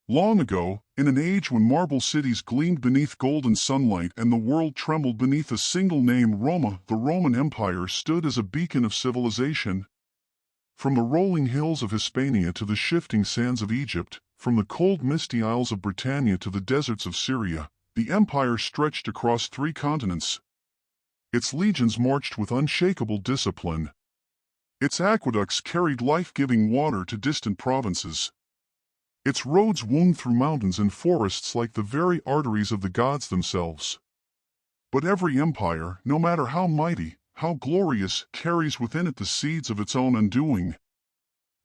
Long ago, in an age when marble cities gleamed beneath golden sunlight and the world trembled beneath a single name, Roma, the Roman Empire stood as a beacon of civilization. From the rolling hills of Hispania to the shifting sands of Egypt, from the cold misty isles of Britannia to the deserts of Syria, the empire stretched across 3 continents. Its legions marched with unshakable discipline. Its aqueducts carried life-giving water to distant provinces. Its roads wound through mountains and forests like the very arteries of the gods themselves. But every empire, no matter how mighty, how glorious, carries within it the seeds of its own undoing.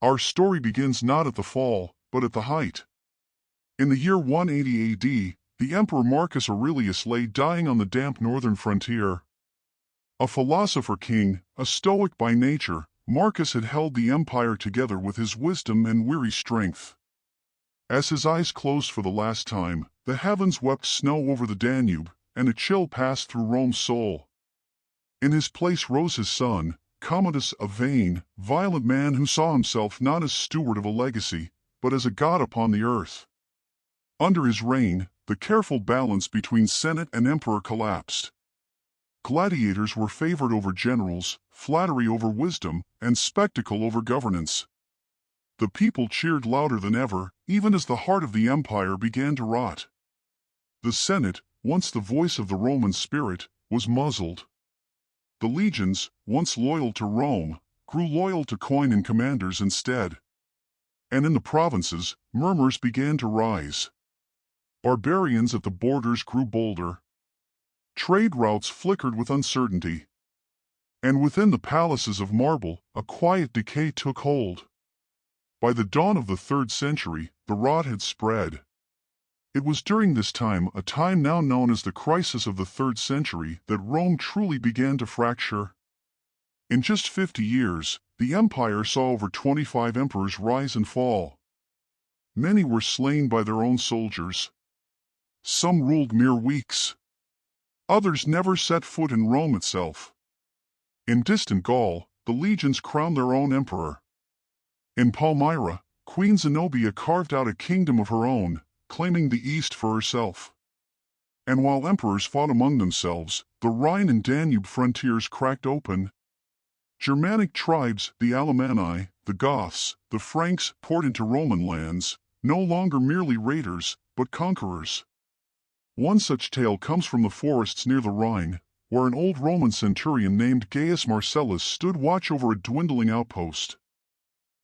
Our story begins not at the fall, but at the height. In the year 180 AD, the Emperor Marcus Aurelius lay dying on the damp northern frontier. A philosopher king, a stoic by nature, Marcus had held the empire together with his wisdom and weary strength. As his eyes closed for the last time, the heavens wept snow over the Danube, and a chill passed through Rome's soul. In his place rose his son, Commodus, a vain, violent man who saw himself not as steward of a legacy, but as a god upon the earth. Under his reign, the careful balance between Senate and Emperor collapsed. Gladiators were favored over generals, flattery over wisdom, and spectacle over governance. The people cheered louder than ever, even as the heart of the empire began to rot. The Senate, once the voice of the Roman spirit, was muzzled. The legions, once loyal to Rome, grew loyal to coin and commanders instead. And in the provinces, murmurs began to rise. Barbarians at the borders grew bolder. Trade routes flickered with uncertainty. And within the palaces of marble, a quiet decay took hold. By the dawn of the 3rd century, the rot had spread. It was during this time, a time now known as the crisis of the 3rd century, that Rome truly began to fracture. In just 50 years, the empire saw over 25 emperors rise and fall. Many were slain by their own soldiers. Some ruled mere weeks. Others never set foot in Rome itself. In distant Gaul, the legions crowned their own emperor. In Palmyra, Queen Zenobia carved out a kingdom of her own, claiming the East for herself. And while emperors fought among themselves, the Rhine and Danube frontiers cracked open. Germanic tribes, the Alemanni, the Goths, the Franks, poured into Roman lands, no longer merely raiders, but conquerors. One such tale comes from the forests near the Rhine, where an old Roman centurion named Gaius Marcellus stood watch over a dwindling outpost.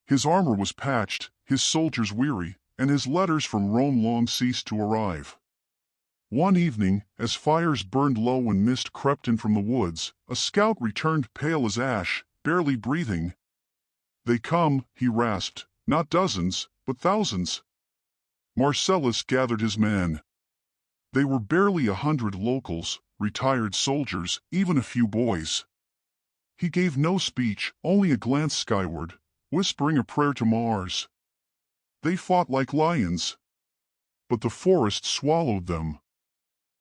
His armor was patched, his soldiers weary, and his letters from Rome long ceased to arrive. One evening, as fires burned low and mist crept in from the woods, a scout returned pale as ash, barely breathing. "They come," he rasped, "not dozens, but thousands." Marcellus gathered his men. They were barely 100 locals, retired soldiers, even a few boys. He gave no speech, only a glance skyward, whispering a prayer to Mars. They fought like lions. But the forest swallowed them.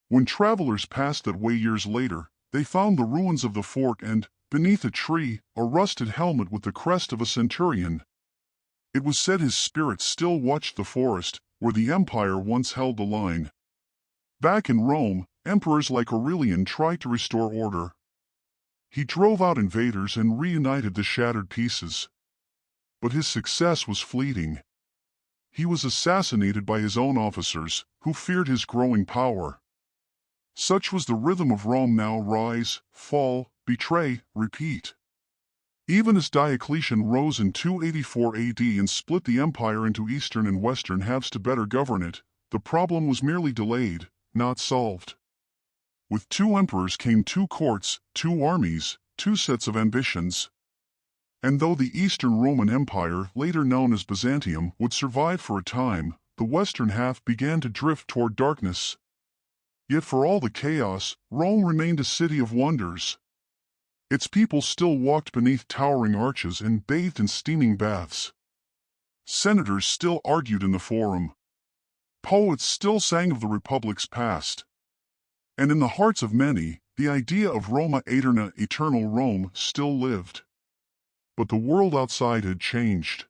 When travelers passed that way years later, they found the ruins of the fort and, beneath a tree, a rusted helmet with the crest of a centurion. It was said his spirit still watched the forest, where the empire once held the line. Back in Rome, emperors like Aurelian tried to restore order. He drove out invaders and reunited the shattered pieces. But his success was fleeting. He was assassinated by his own officers, who feared his growing power. Such was the rhythm of Rome now: rise, fall, betray, repeat. Even as Diocletian rose in 284 AD and split the empire into eastern and western halves to better govern it, the problem was merely delayed, not solved. With 2 emperors came 2 courts, 2 armies, 2 sets of ambitions. And though the Eastern Roman Empire, later known as Byzantium, would survive for a time, the western half began to drift toward darkness. Yet for all the chaos, Rome remained a city of wonders. Its people still walked beneath towering arches and bathed in steaming baths. Senators still argued in the Forum. Poets still sang of the Republic's past. And in the hearts of many, the idea of Roma Aeterna, eternal Rome, still lived. But the world outside had changed.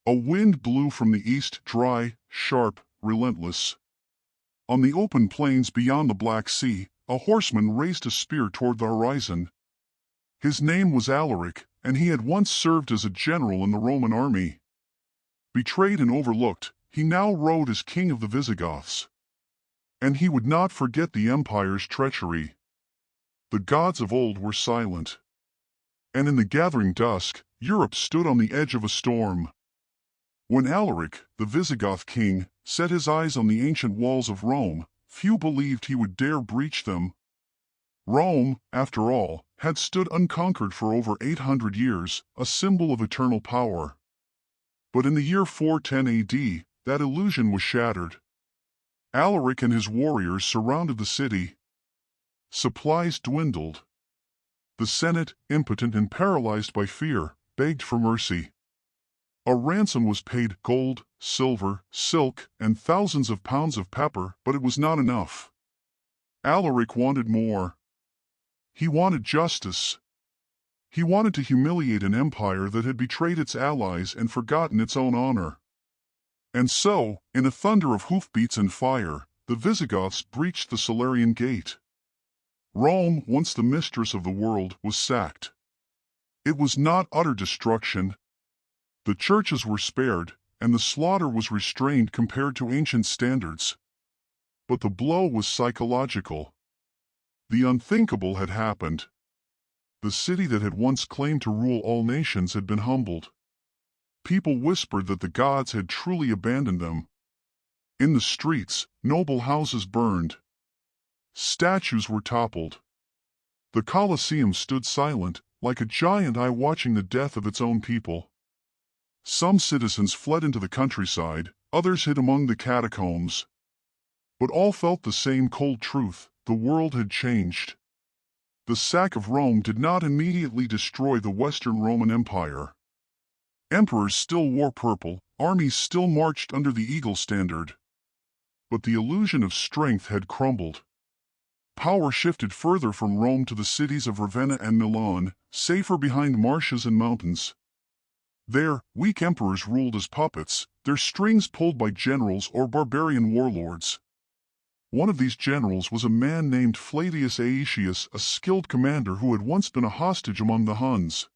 A wind blew from the east, dry, sharp, relentless. On the open plains beyond the Black Sea, a horseman raised a spear toward the horizon. His name was Alaric, and he had once served as a general in the Roman army. Betrayed and overlooked, he now rode as king of the Visigoths. And he would not forget the empire's treachery. The gods of old were silent. And in the gathering dusk, Europe stood on the edge of a storm. When Alaric, the Visigoth king, set his eyes on the ancient walls of Rome, few believed he would dare breach them. Rome, after all, had stood unconquered for over 800 years, a symbol of eternal power. But in the year 410 AD, that illusion was shattered. Alaric and his warriors surrounded the city. Supplies dwindled. The Senate, impotent and paralyzed by fear, begged for mercy. A ransom was paid: gold, silver, silk, and thousands of pounds of pepper, but it was not enough. Alaric wanted more. He wanted justice. He wanted to humiliate an empire that had betrayed its allies and forgotten its own honor. And so, in a thunder of hoofbeats and fire, the Visigoths breached the Salarian gate. Rome, once the mistress of the world, was sacked. It was not utter destruction. The churches were spared, and the slaughter was restrained compared to ancient standards. But the blow was psychological. The unthinkable had happened. The city that had once claimed to rule all nations had been humbled. People whispered that the gods had truly abandoned them. In the streets, noble houses burned. Statues were toppled. The Colosseum stood silent, like a giant eye watching the death of its own people. Some citizens fled into the countryside, others hid among the catacombs. But all felt the same cold truth: the world had changed. The sack of Rome did not immediately destroy the Western Roman Empire. Emperors still wore purple, armies still marched under the eagle standard. But the illusion of strength had crumbled. Power shifted further from Rome to the cities of Ravenna and Milan, safer behind marshes and mountains. There, weak emperors ruled as puppets, their strings pulled by generals or barbarian warlords. One of these generals was a man named Flavius Aetius, a skilled commander who had once been a hostage among the Huns.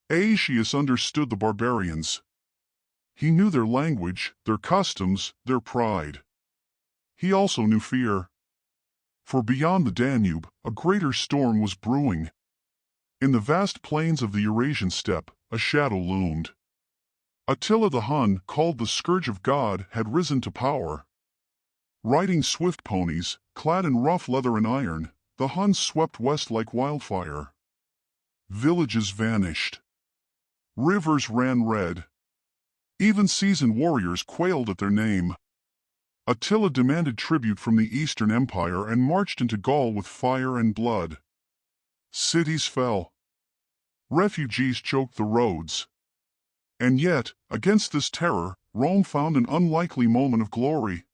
Aetius understood the barbarians. He knew their language, their customs, their pride. He also knew fear. For beyond the Danube, a greater storm was brewing. In the vast plains of the Eurasian steppe, a shadow loomed. Attila the Hun, called the Scourge of God, had risen to power. Riding swift ponies, clad in rough leather and iron, the Huns swept west like wildfire. Villages vanished. Rivers ran red. Even seasoned warriors quailed at their name. Attila demanded tribute from the Eastern Empire and marched into Gaul with fire and blood. Cities fell. Refugees choked the roads. And yet, against this terror, Rome found an unlikely moment of glory.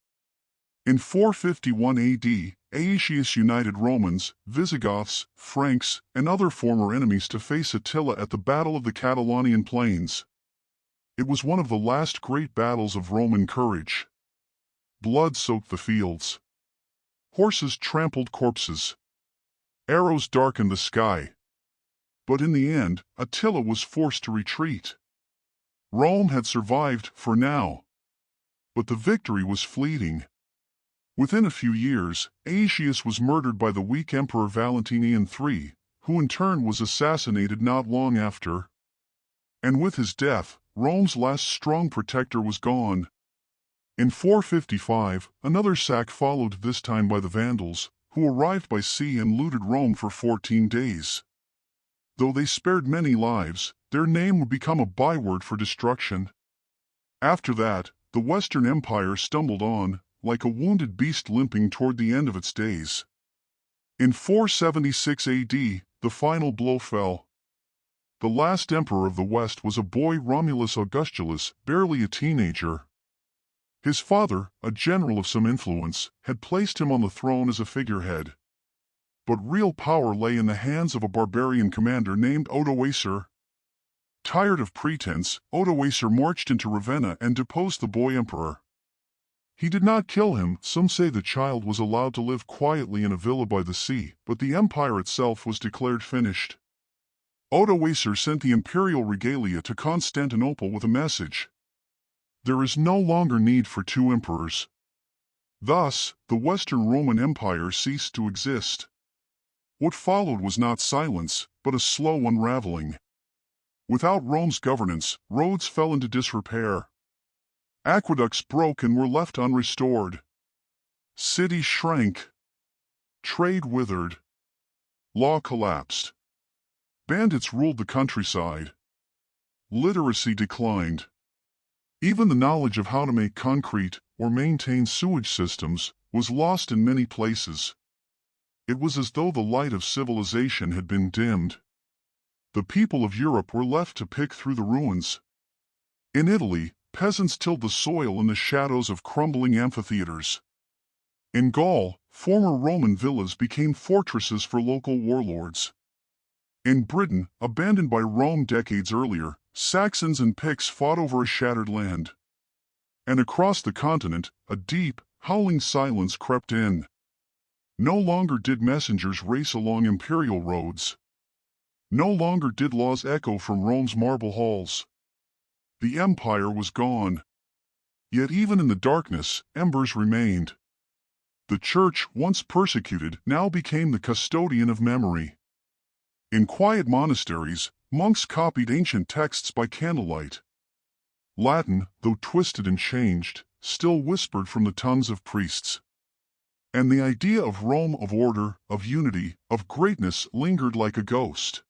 In 451 AD, Aetius united Romans, Visigoths, Franks, and other former enemies to face Attila at the Battle of the Catalaunian Plains. It was one of the last great battles of Roman courage. Blood soaked the fields. Horses trampled corpses. Arrows darkened the sky. But in the end, Attila was forced to retreat. Rome had survived for now. But the victory was fleeting. Within a few years, Aetius was murdered by the weak Emperor Valentinian III, who in turn was assassinated not long after. And with his death, Rome's last strong protector was gone. In 455, another sack followed, this time by the Vandals, who arrived by sea and looted Rome for 14 days. Though they spared many lives, their name would become a byword for destruction. After that, the Western Empire stumbled on, like a wounded beast limping toward the end of its days. In 476 AD, the final blow fell. The last emperor of the West was a boy, Romulus Augustulus, barely a teenager. His father, a general of some influence, had placed him on the throne as a figurehead. But real power lay in the hands of a barbarian commander named Odoacer. Tired of pretense, Odoacer marched into Ravenna and deposed the boy emperor. He did not kill him. Some say the child was allowed to live quietly in a villa by the sea, but the empire itself was declared finished. Odoacer sent the imperial regalia to Constantinople with a message. There is no longer need for two emperors. Thus, the Western Roman Empire ceased to exist. What followed was not silence, but a slow unraveling. Without Rome's governance, roads fell into disrepair. Aqueducts broke and were left unrestored. Cities shrank. Trade withered. Law collapsed. Bandits ruled the countryside. Literacy declined. Even the knowledge of how to make concrete or maintain sewage systems was lost in many places. It was as though the light of civilization had been dimmed. The people of Europe were left to pick through the ruins. In Italy, peasants tilled the soil in the shadows of crumbling amphitheaters. In Gaul, former Roman villas became fortresses for local warlords. In Britain, abandoned by Rome decades earlier, Saxons and Picts fought over a shattered land. And across the continent, a deep, howling silence crept in. No longer did messengers race along imperial roads. No longer did laws echo from Rome's marble halls. The empire was gone. Yet even in the darkness, embers remained. The church, once persecuted, now became the custodian of memory. In quiet monasteries, monks copied ancient texts by candlelight. Latin, though twisted and changed, still whispered from the tongues of priests. And the idea of Rome, of order, of unity, of greatness lingered like a ghost.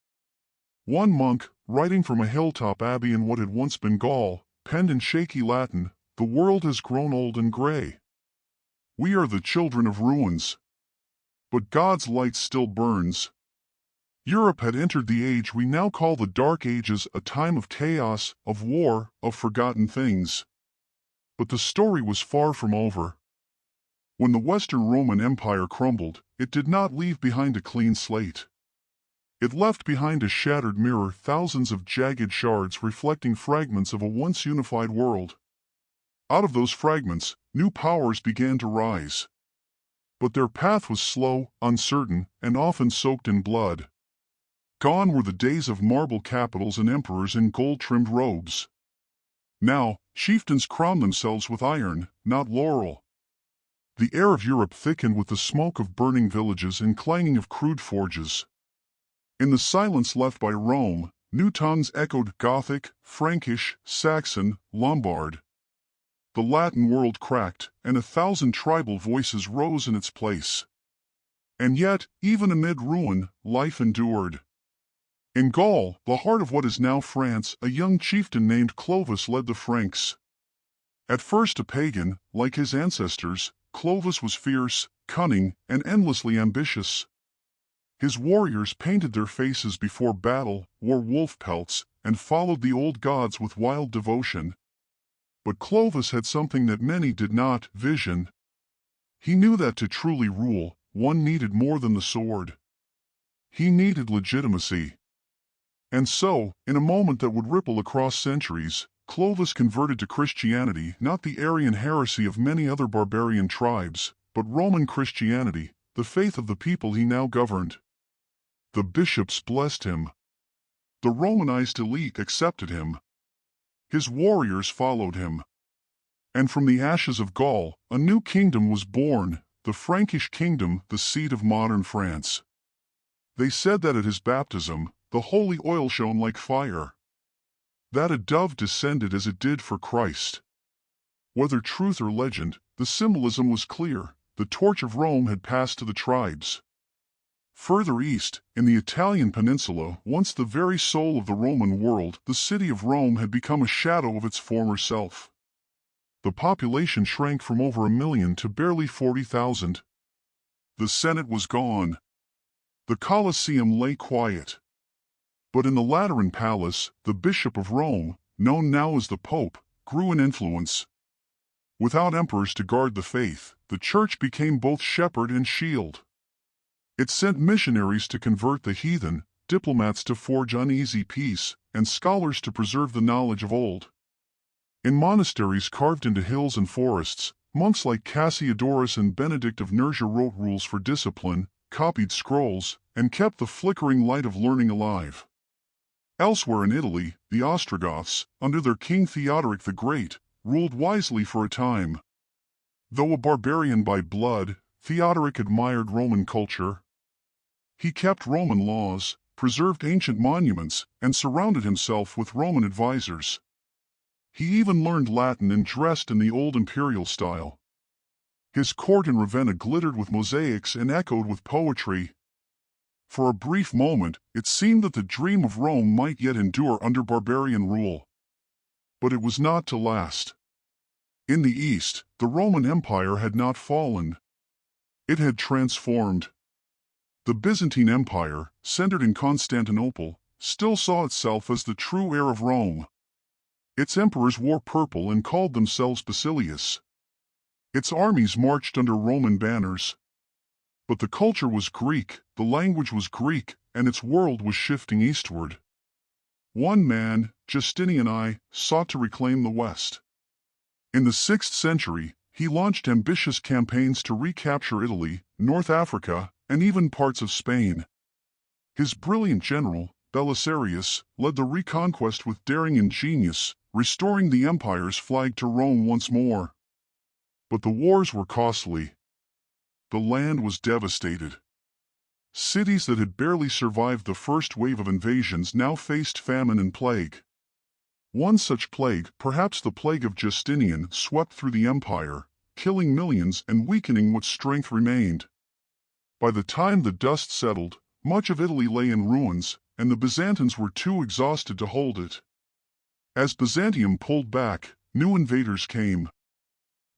One monk, writing from a hilltop abbey in what had once been Gaul, penned in shaky Latin, "The world has grown old and gray. We are the children of ruins. But God's light still burns." Europe had entered the age we now call the Dark Ages, a time of chaos, of war, of forgotten things. But the story was far from over. When the Western Roman Empire crumbled, it did not leave behind a clean slate. It left behind a shattered mirror, thousands of jagged shards reflecting fragments of a once unified world. Out of those fragments, new powers began to rise. But their path was slow, uncertain, and often soaked in blood. Gone were the days of marble capitals and emperors in gold-trimmed robes. Now, chieftains crowned themselves with iron, not laurel. The air of Europe thickened with the smoke of burning villages and clanging of crude forges. In the silence left by Rome, new tongues echoed: Gothic, Frankish, Saxon, Lombard. The Latin world cracked, and 1,000 tribal voices rose in its place. And yet, even amid ruin, life endured. In Gaul, the heart of what is now France, a young chieftain named Clovis led the Franks. At first a pagan, like his ancestors, Clovis was fierce, cunning, and endlessly ambitious. His warriors painted their faces before battle, wore wolf pelts, and followed the old gods with wild devotion. But Clovis had something that many did not: vision. He knew that to truly rule, one needed more than the sword. He needed legitimacy. And so, in a moment that would ripple across centuries, Clovis converted to Christianity, not the Arian heresy of many other barbarian tribes, but Roman Christianity, the faith of the people he now governed. The bishops blessed him. The Romanized elite accepted him. His warriors followed him. And from the ashes of Gaul, a new kingdom was born, the Frankish kingdom, the seat of modern France. They said that at his baptism, the holy oil shone like fire. That a dove descended as it did for Christ. Whether truth or legend, the symbolism was clear: the torch of Rome had passed to the tribes. Further east, in the Italian peninsula, once the very soul of the Roman world, the city of Rome had become a shadow of its former self. The population shrank from over 1 million to barely 40,000. The Senate was gone. The Colosseum lay quiet. But in the Lateran Palace, the Bishop of Rome, known now as the Pope, grew in influence. Without emperors to guard the faith, the Church became both shepherd and shield. It sent missionaries to convert the heathen, diplomats to forge uneasy peace, and scholars to preserve the knowledge of old. In monasteries carved into hills and forests, Monks like Cassiodorus and Benedict of Nursia wrote rules for discipline, copied scrolls, and kept the flickering light of learning alive. Elsewhere in Italy, the Ostrogoths, under their king Theodoric the Great, ruled wisely for a time. Though a barbarian by blood, Theodoric admired Roman culture. He kept Roman laws, preserved ancient monuments, and surrounded himself with Roman advisors. He even learned Latin and dressed in the old imperial style. His court in Ravenna glittered with mosaics and echoed with poetry. For a brief moment, it seemed that the dream of Rome might yet endure under barbarian rule. But it was not to last. In the East, the Roman Empire had not fallen. It had transformed. The Byzantine Empire, centered in Constantinople, still saw itself as the true heir of Rome. Its emperors wore purple and called themselves Basileus. Its armies marched under Roman banners. But the culture was Greek, the language was Greek, and its world was shifting eastward. One man, Justinian I, sought to reclaim the West. In the 6th century, he launched ambitious campaigns to recapture Italy, North Africa, and even parts of Spain. His brilliant general, Belisarius, led the reconquest with daring and genius, restoring the empire's flag to Rome once more. But the wars were costly. The land was devastated. Cities that had barely survived the first wave of invasions now faced famine and plague. One such plague, perhaps the plague of Justinian, swept through the empire, killing millions and weakening what strength remained. By the time the dust settled, much of Italy lay in ruins, and the Byzantines were too exhausted to hold it. As Byzantium pulled back, new invaders came.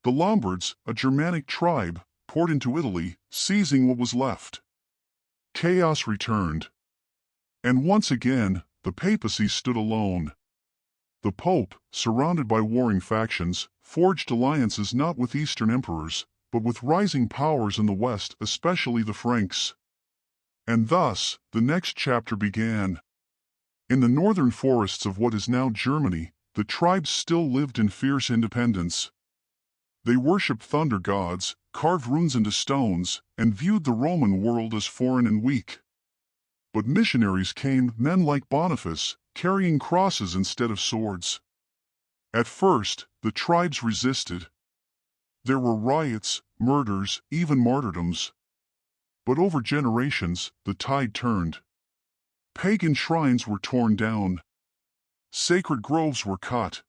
The Lombards, a Germanic tribe, poured into Italy, seizing what was left. Chaos returned. And once again, the papacy stood alone. The Pope, surrounded by warring factions, forged alliances not with Eastern emperors, but with rising powers in the West, especially the Franks. And thus, the next chapter began. In the northern forests of what is now Germany, the tribes still lived in fierce independence. They worshipped thunder gods, carved runes into stones, and viewed the Roman world as foreign and weak. But missionaries came, men like Boniface, carrying crosses instead of swords. At first, the tribes resisted. There were riots, murders, even martyrdoms. But over generations, the tide turned. Pagan shrines were torn down. Sacred groves were cut.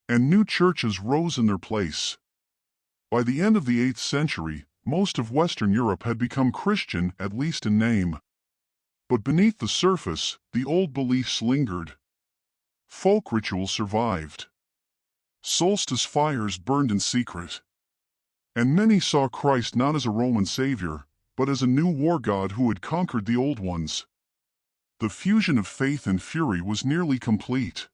And new churches rose in their place. By the end of the 8th century, most of Western Europe had become Christian, at least in name. But beneath the surface, the old beliefs lingered. Folk rituals survived. Solstice fires burned in secret. And many saw Christ not as a Roman savior, but as a new war god who had conquered the old ones. The fusion of faith and fury was nearly complete.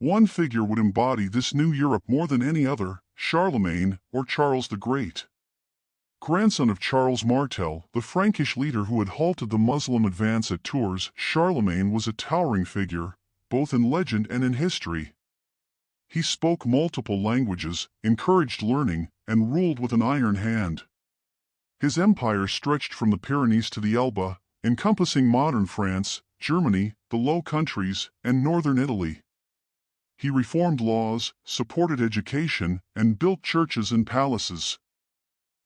One figure would embody this new Europe more than any other, Charlemagne, or Charles the Great. Grandson of Charles Martel, the Frankish leader who had halted the Muslim advance at Tours, Charlemagne was a towering figure, both in legend and in history. He spoke multiple languages, encouraged learning, and ruled with an iron hand. His empire stretched from the Pyrenees to the Elbe, encompassing modern France, Germany, the Low Countries, and northern Italy. He reformed laws, supported education, and built churches and palaces.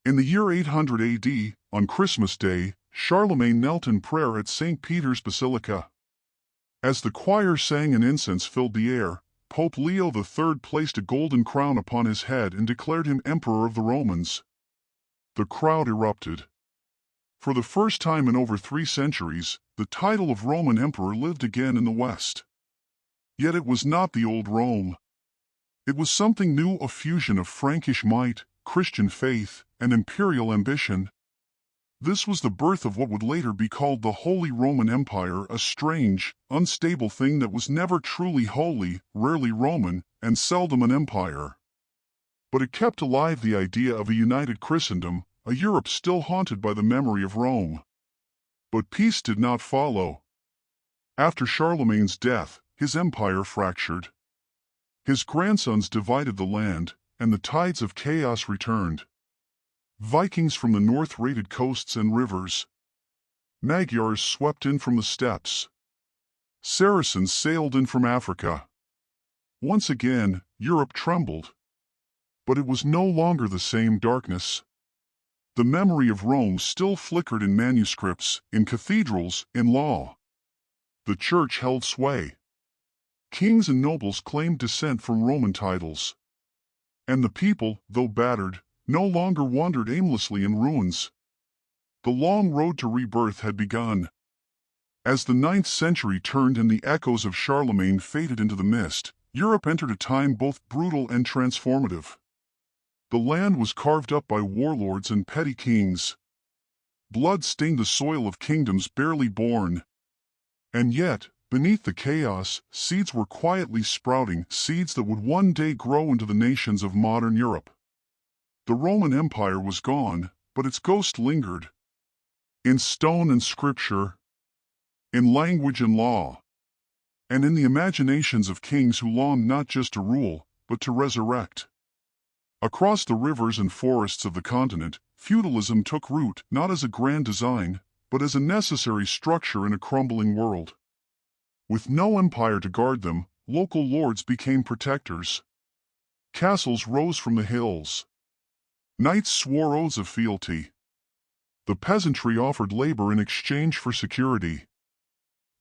In the year 800 AD, on Christmas Day, Charlemagne knelt in prayer at St. Peter's Basilica. As the choir sang and incense filled the air, Pope Leo III placed a golden crown upon his head and declared him Emperor of the Romans. The crowd erupted. For the first time in over 3 centuries, the title of Roman Emperor lived again in the West. Yet it was not the old Rome. It was something new, a fusion of Frankish might, Christian faith, and imperial ambition. This was the birth of what would later be called the Holy Roman Empire, a strange, unstable thing that was never truly holy, rarely Roman, and seldom an empire. But it kept alive the idea of a united Christendom, a Europe still haunted by the memory of Rome. But peace did not follow. After Charlemagne's death, his empire fractured. His grandsons divided the land, and the tides of chaos returned. Vikings from the north raided coasts and rivers. Magyars swept in from the steppes. Saracens sailed in from Africa. Once again, Europe trembled. But it was no longer the same darkness. The memory of Rome still flickered in manuscripts, in cathedrals, in law. The church held sway. Kings and nobles claimed descent from Roman titles. And the people, though battered, no longer wandered aimlessly in ruins. The long road to rebirth had begun. As the 9th century turned and the echoes of Charlemagne faded into the mist, Europe entered a time both brutal and transformative. The land was carved up by warlords and petty kings. Blood stained the soil of kingdoms barely born. And yet, beneath the chaos, seeds were quietly sprouting, seeds that would one day grow into the nations of modern Europe. The Roman Empire was gone, but its ghost lingered. In stone and scripture, in language and law, and in the imaginations of kings who longed not just to rule, but to resurrect. Across the rivers and forests of the continent, feudalism took root not as a grand design, but as a necessary structure in a crumbling world. With no empire to guard them, local lords became protectors. Castles rose from the hills. Knights swore oaths of fealty. The peasantry offered labor in exchange for security.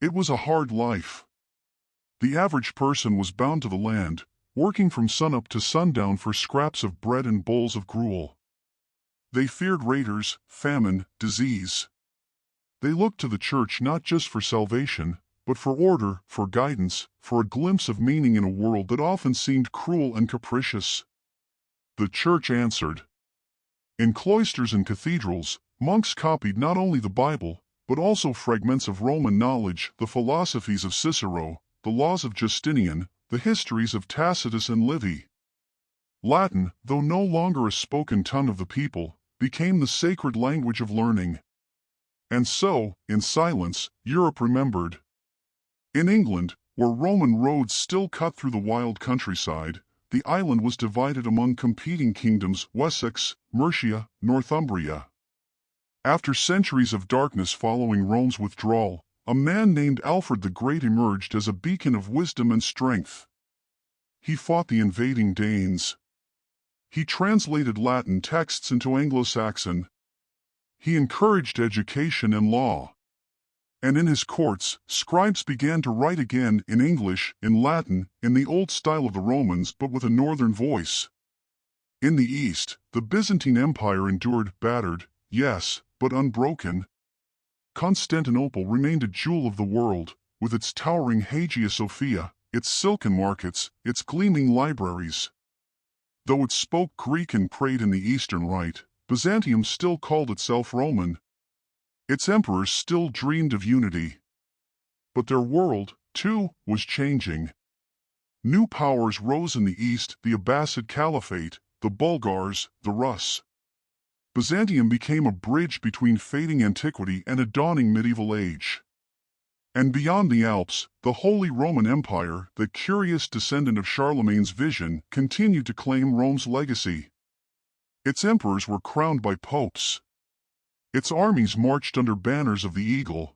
It was a hard life. The average person was bound to the land, working from sunup to sundown for scraps of bread and bowls of gruel. They feared raiders, famine, disease. They looked to the church not just for salvation, but for order, for guidance, for a glimpse of meaning in a world that often seemed cruel and capricious. The church answered. In cloisters and cathedrals, monks copied not only the Bible, but also fragments of Roman knowledge, the philosophies of Cicero, the laws of Justinian, the histories of Tacitus and Livy. Latin, though no longer a spoken tongue of the people, became the sacred language of learning. And so, in silence, Europe remembered. In England, where Roman roads still cut through the wild countryside, the island was divided among competing kingdoms: Wessex, Mercia, Northumbria. After centuries of darkness following Rome's withdrawal, a man named Alfred the Great emerged as a beacon of wisdom and strength. He fought the invading Danes. He translated Latin texts into Anglo-Saxon. He encouraged education and law. And in his courts, scribes began to write again in English, in Latin, in the old style of the Romans, but with a northern voice. In the East, the Byzantine Empire endured, battered, yes, but unbroken. Constantinople remained a jewel of the world, with its towering Hagia Sophia, its silken markets, its gleaming libraries. Though it spoke Greek and prayed in the Eastern Rite, Byzantium still called itself Roman. Its emperors still dreamed of unity. But their world, too, was changing. New powers rose in the East: the Abbasid Caliphate, the Bulgars, the Rus. Byzantium became a bridge between fading antiquity and a dawning medieval age. And beyond the Alps, the Holy Roman Empire, the curious descendant of Charlemagne's vision, continued to claim Rome's legacy. Its emperors were crowned by popes. Its armies marched under banners of the eagle.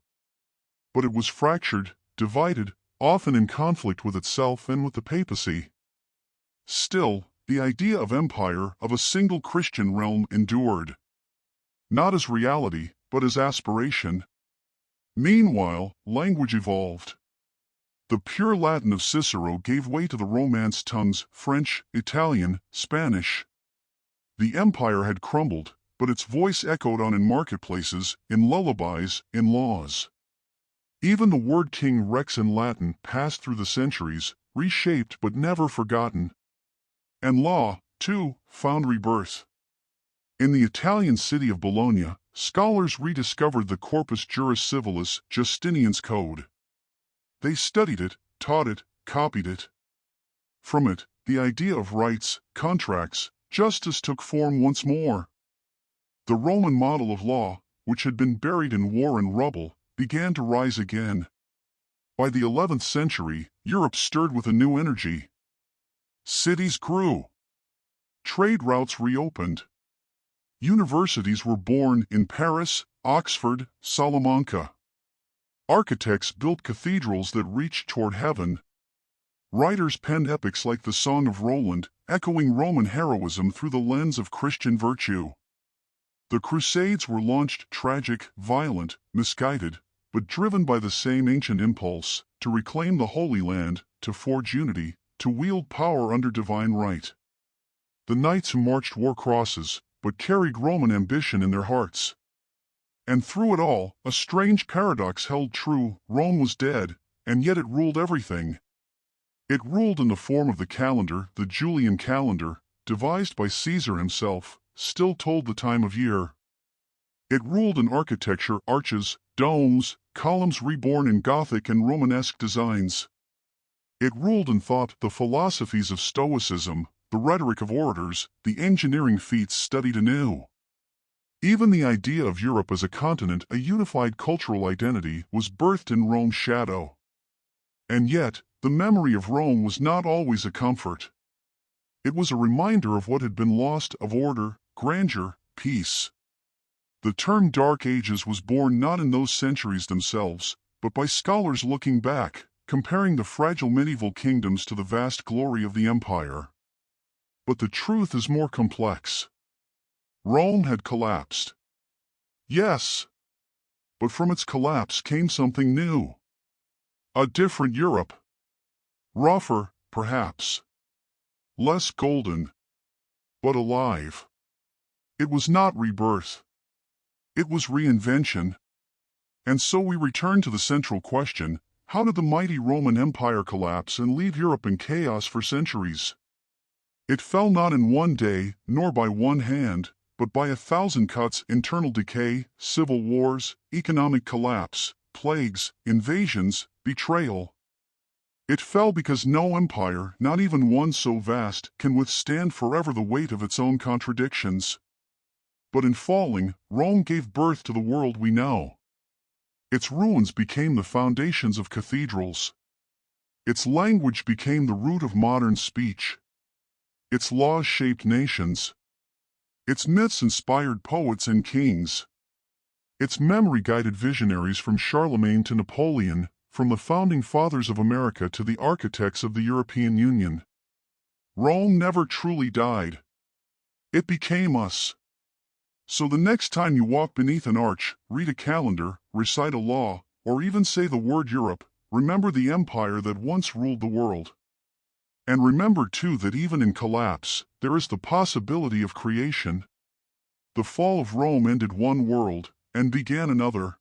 But it was fractured, divided, often in conflict with itself and with the papacy. Still, the idea of empire, of a single Christian realm, endured. Not as reality, but as aspiration. Meanwhile, language evolved. The pure Latin of Cicero gave way to the Romance tongues: French, Italian, Spanish. The empire had crumbled, but its voice echoed on in marketplaces, in lullabies, in laws. Even the word King Rex in Latin passed through the centuries, reshaped but never forgotten. And law, too, found rebirth. In the Italian city of Bologna, scholars rediscovered the Corpus Juris Civilis, Justinian's code. They studied it, taught it, copied it. From it, the idea of rights, contracts, justice took form once more. The Roman model of law, which had been buried in war and rubble, began to rise again. By the 11th century, Europe stirred with a new energy. Cities grew. trade routes reopened. Universities were born in Paris, Oxford, Salamanca. Architects built cathedrals that reached toward heaven. Writers penned epics like the Song of Roland, echoing Roman heroism through the lens of Christian virtue. The Crusades were launched tragic, violent, misguided, but driven by the same ancient impulse, to reclaim the Holy Land, to forge unity, to wield power under divine right. The knights who marched wore crosses, but carried Roman ambition in their hearts. And through it all, a strange paradox held true: Rome was dead, and yet it ruled everything. It ruled in the form of the calendar, the Julian calendar, devised by Caesar himself, still told the time of year. It ruled in architecture, arches, domes, columns reborn in Gothic and Romanesque designs. It ruled in thought, the philosophies of Stoicism, the rhetoric of orators, the engineering feats studied anew. Even the idea of Europe as a continent, a unified cultural identity, was birthed in Rome's shadow. And yet, the memory of Rome was not always a comfort. It was a reminder of what had been lost, of order, grandeur, peace. The term Dark Ages was born not in those centuries themselves, but by scholars looking back, comparing the fragile medieval kingdoms to the vast glory of the empire. But the truth is more complex. Rome had collapsed. Yes, but from its collapse came something new. A different Europe. Rougher, perhaps. Less golden. But alive. It was not rebirth. It was reinvention. And so we return to the central question: how did the mighty Roman Empire collapse and leave Europe in chaos for centuries? It fell not in one day, nor by one hand, but by 1,000 cuts: internal decay, civil wars, economic collapse, plagues, invasions, betrayal. It fell because no empire, not even one so vast, can withstand forever the weight of its own contradictions. But in falling, Rome gave birth to the world we know. Its ruins became the foundations of cathedrals. Its language became the root of modern speech. Its laws shaped nations. Its myths inspired poets and kings. Its memory guided visionaries from Charlemagne to Napoleon, from the founding fathers of America to the architects of the European Union. Rome never truly died. It became us. So the next time you walk beneath an arch, read a calendar, recite a law, or even say the word Europe, remember the empire that once ruled the world. And remember too that even in collapse, there is the possibility of creation. The fall of Rome ended one world, and began another.